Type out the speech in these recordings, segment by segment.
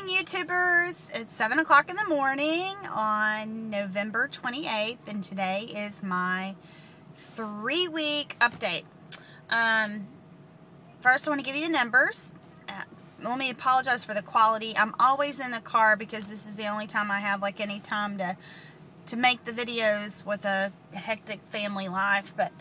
YouTubers. It's 7 o'clock in the morning on November 28th, and today is my 3-week update. First, I want to give you the numbers. Let me apologize for the quality. I'm always in the car because this is the only time I have any time to make the videos with a hectic family life. But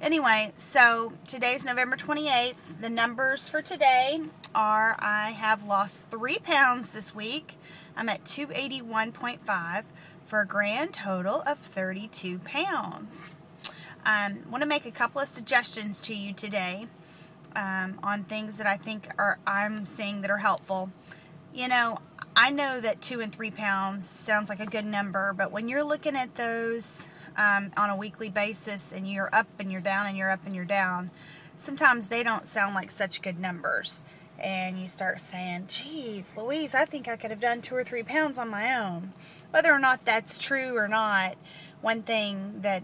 anyway, so today's November 28th. The numbers for today are I have lost 3 pounds this week. I'm at 281.5 for a grand total of 32 pounds. I want to make a couple of suggestions to you today on things that I think I'm seeing that are helpful. You know, I know that 2 and 3 pounds sounds like a good number, but when you're looking at those on a weekly basis and you're up and you're down and you're up and you're down, sometimes they don't sound like such good numbers. And you start saying, geez, Louise, I think I could have done 2 or 3 pounds on my own. Whether or not that's true or not, one thing that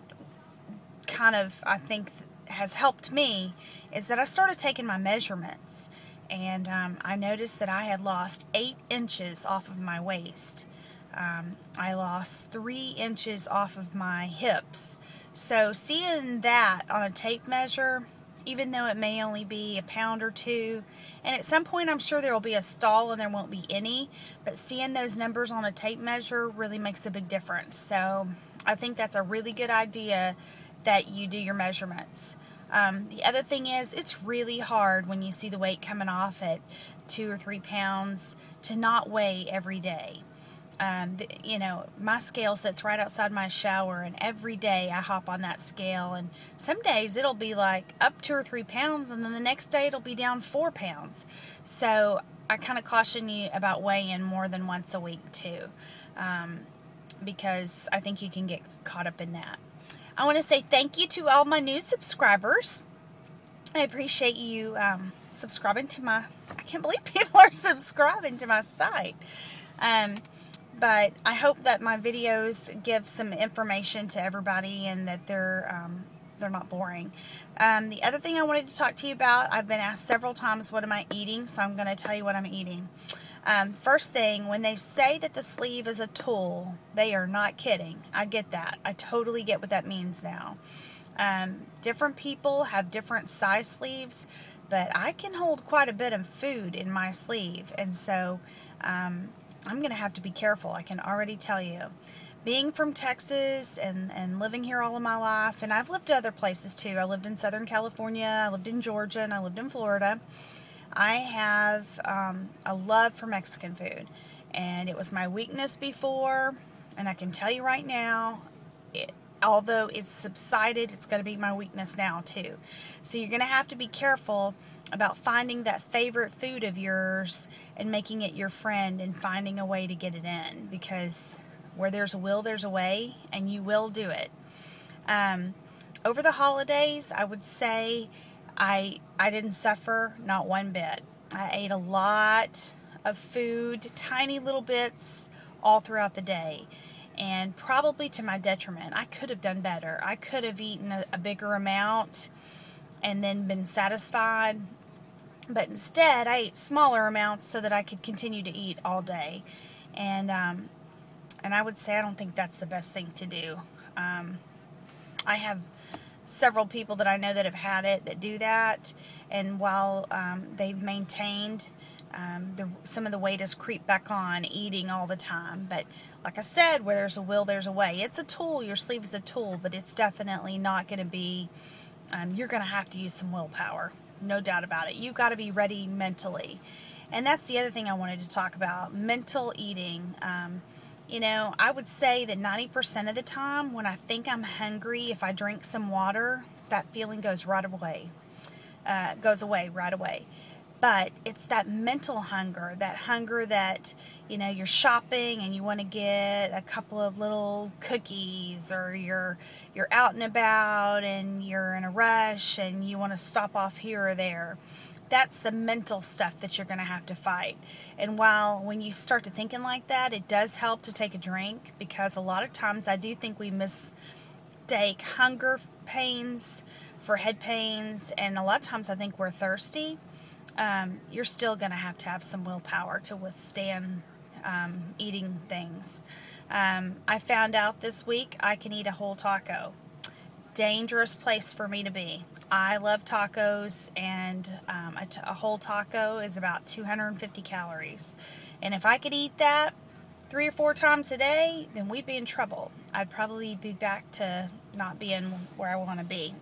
kind of I think has helped me is that I started taking my measurements. And I noticed that I had lost 8 inches off of my waist. I lost 3 inches off of my hips. So seeing that on a tape measure, even though it may only be a pound or 2, and at some point I'm sure there will be a stall and there won't be any, but seeing those numbers on a tape measure really makes a big difference. So I think that's a really good idea that you do your measurements. The other thing is, it's really hard when you see the weight coming off at 2 or 3 pounds to not weigh every day. You know, my scale sits right outside my shower, and every day I hop on that scale, and some days it'll be like up 2 or 3 pounds, and then the next day it'll be down 4 pounds. So I kind of caution you about weighing more than once a week too, because I think you can get caught up in that. I want to say thank you to all my new subscribers. I appreciate you subscribing to my, I can't believe people are subscribing to my site. But I hope that my videos give some information to everybody and that they're not boring. The other thing I wanted to talk to you about, I've been asked several times, what am I eating? So I'm going to tell you what I'm eating. First thing, when they say that the sleeve is a tool, they are not kidding. I get that. I totally get what that means now. Different people have different size sleeves, but I can hold quite a bit of food in my sleeve, and so I'm going to have to be careful. I can already tell you. Being from Texas and living here all of my life, and I've lived other places too. I lived in Southern California, I lived in Georgia, and I lived in Florida. I have a love for Mexican food, and it was my weakness before, and I can tell you right now, although it's subsided, it's going to be my weakness now too. So you're going to have to be careful about finding that favorite food of yours and making it your friend and finding a way to get it in, because where there's a will, there's a way, and you will do it. Over the holidays, I would say I didn't suffer, not one bit. I ate a lot of food, tiny little bits, all throughout the day. And probably to my detriment. I could have done better. I could have eaten a bigger amount and then been satisfied. But instead, I ate smaller amounts so that I could continue to eat all day. And I would say I don't think that's the best thing to do. I have several people that I know that have had it that do that, and while they've maintained, some of the weight has creeped back on eating all the time. But like I said, where there's a will, there's a way. It's a tool. Your sleeve is a tool, but it's definitely not going to be, you're going to have to use some willpower. No doubt about it. You've got to be ready mentally. And that's the other thing I wanted to talk about, mental eating. You know, I would say that 90% of the time when I think I'm hungry, if I drink some water, that feeling goes right away. Goes away right away. But it's that mental hunger that, you know, you're shopping and you want to get a couple of little cookies, or you're out and about and you're in a rush and you want to stop off here or there. That's the mental stuff that you're going to have to fight. And when you start to thinking like that, it does help to take a drink, because a lot of times I do think we mistake hunger pains for head pains, and a lot of times I think we're thirsty. you're still going to have some willpower to withstand eating things. I found out this week I can eat a whole taco. Dangerous place for me to be. I love tacos, and a whole taco is about 250 calories. And if I could eat that 3 or 4 times a day, then we'd be in trouble. I'd probably be back to not being where I want to be.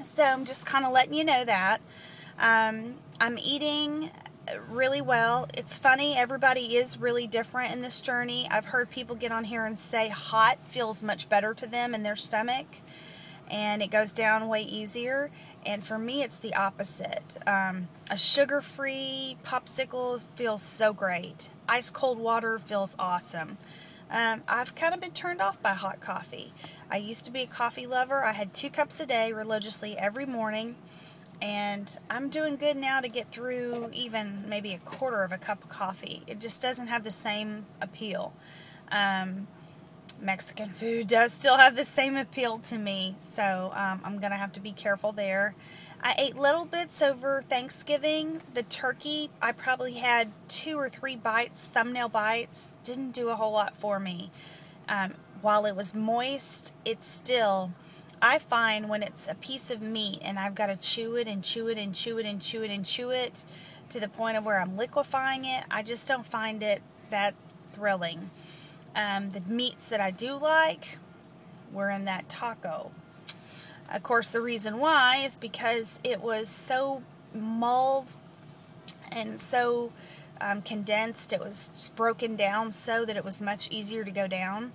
So I'm just kind of letting you know that. I'm eating really well. It's funny, everybody is really different in this journey. I've heard people get on here and say hot feels much better to them in their stomach, and it goes down way easier. And for me, it's the opposite. A sugar-free popsicle feels so great. Ice cold water feels awesome. I've kind of been turned off by hot coffee. I used to be a coffee lover. I had 2 cups a day religiously every morning, and I'm doing good now to get through even maybe a quarter of a cup of coffee. It just doesn't have the same appeal. Mexican food does still have the same appeal to me, so I'm going to have to be careful there. I ate little bits over Thanksgiving. The turkey, I probably had 2 or 3 bites, thumbnail bites. Didn't do a whole lot for me. While it was moist, it's still, I find when it's a piece of meat and I've got to chew it and chew it and chew it and chew it and chew it to the point of where I'm liquefying it, I just don't find it that thrilling. The meats that I do like were in that taco. Of course, the reason why is because it was so mulled and so condensed. It was just broken down so that it was much easier to go down.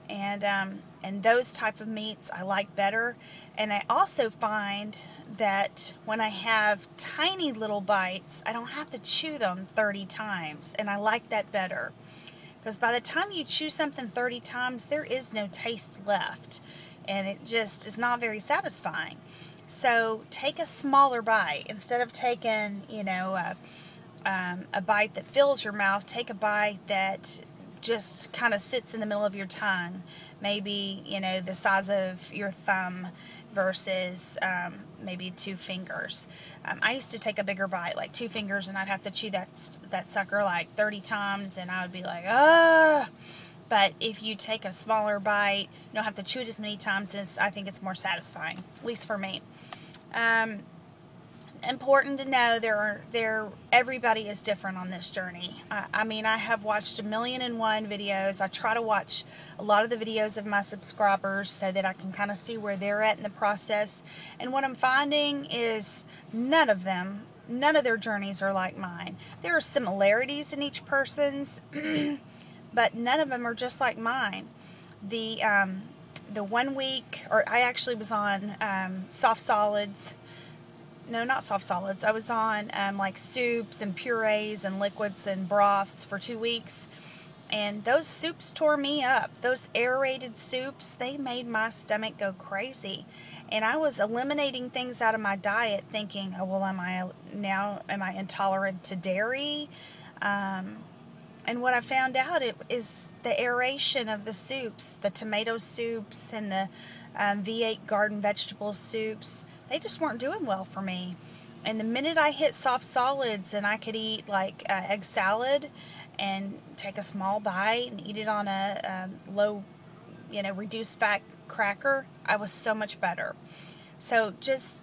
And those type of meats I like better. And I also find that when I have tiny little bites, I don't have to chew them 30 times. And I like that better. Because by the time you chew something 30 times, there is no taste left. And it just is not very satisfying. So take a smaller bite. Instead of taking, you know, a bite that fills your mouth, take a bite that just kind of sits in the middle of your tongue. Maybe, you know, the size of your thumb versus maybe 2 fingers. I used to take a bigger bite, like 2 fingers, and I'd have to chew that sucker like 30 times, and I would be like, ah. But if you take a smaller bite, you don't have to chew it as many times, and I think it's more satisfying, at least for me. Important to know everybody is different on this journey. I mean, I have watched 1,000,001 videos. I try to watch a lot of the videos of my subscribers so that I can kind of see where they're at in the process. And what I'm finding is none of their journeys are like mine. There are similarities in each person's, but none of them are just like mine. The 1 week, or I actually was on soft solids. No, not soft solids. I was on like soups and purees and liquids and broths for 2 weeks. And those soups tore me up. Those aerated soups, they made my stomach go crazy. And I was eliminating things out of my diet thinking, oh, well, am I intolerant to dairy? And what I found out is the aeration of the soups, the tomato soups and the V8 garden vegetable soups. They just weren't doing well for me. And the minute I hit soft solids and I could eat like egg salad and take a small bite and eat it on a low, reduced fat cracker, I was so much better. So just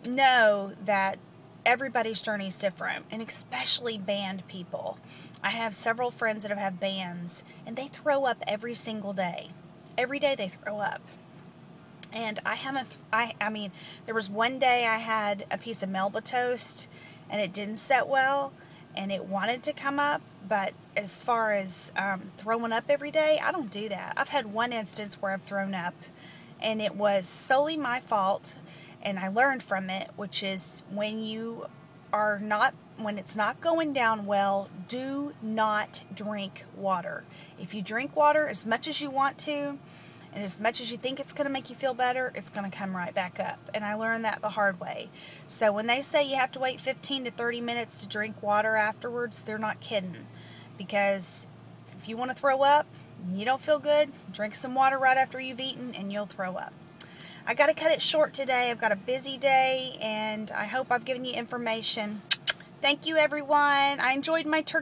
know that everybody's journey is different, and especially band people. I have several friends that have had bands, and they throw up every single day. Every day they throw up. And I mean, there was one day I had a piece of Melba toast, and it didn't set well, and it wanted to come up, but as far as throwing up every day, I don't do that. I've had one instance where I've thrown up, and it was solely my fault, and I learned from it, which is when it's not going down well, do not drink water. If you drink water as much as you want to, and as much as you think it's going to make you feel better, it's going to come right back up. And I learned that the hard way. So when they say you have to wait 15 to 30 minutes to drink water afterwards, they're not kidding. Because if you want to throw up, you don't feel good, drink some water right after you've eaten and you'll throw up. I got to cut it short today. I've got a busy day, and I hope I've given you information. Thank you, everyone. I enjoyed my turkey.